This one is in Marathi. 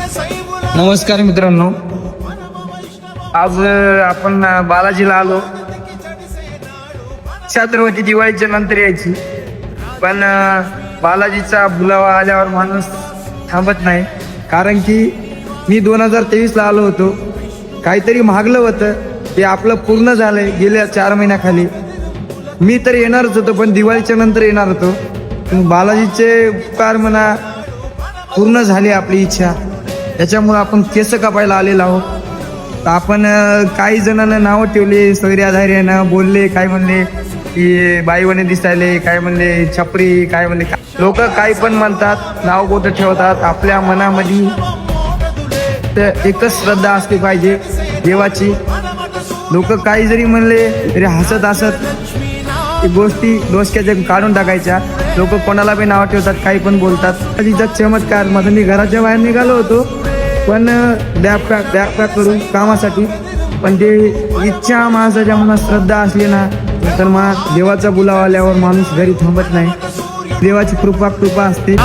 नमस्कार मित्रांनो, आज आपण बालाजीला आलो. छत्रपती दिवाळीच्या नंतर यायची, पण बालाजीचा बुलावा आल्यावर माणूस थांबत नाही. कारण की मी 2023ला आलो होतो, काहीतरी मागलं होतं ते आपलं पूर्ण झालंय. गेल्या 4 महिन्याखाली मी तर येणारच होतो, पण दिवाळीच्या नंतर येणार होतो. बालाजीचे उपकार म्हणा पूर्ण झाली आपली इच्छा, त्याच्यामुळे आपण केस कापायला आलेलो आहोत. तर आपण काही जणांना नावं ठेवले, सैर्याधार्यानं बोलले, काय म्हणले की बाईवणे दिसायले, काय म्हणले छपरी, काय म्हणले. लोक काही पण म्हणतात, नाव कुठं ठेवतात. आपल्या मनामध्ये तर एकच श्रद्धा असली पाहिजे देवाची. लोक काही जरी म्हणले तरी हसत हसत गोष्टी डोसक्याच्या काढून टाकायच्या. लोक कोणाला बी नाव ठेवतात, काही पण बोलतात. तिचा चमत्कार माझं, मी घराच्या बाहेर निघालो होतो पण बॅग पॅक करून कामासाठी, पण ते इच्छा माणसाच्या मनात श्रद्धा असली ना तर मग देवाचा बुलावा आल्यावर माणूस घरी थांबत नाही. देवाची कृपा असते.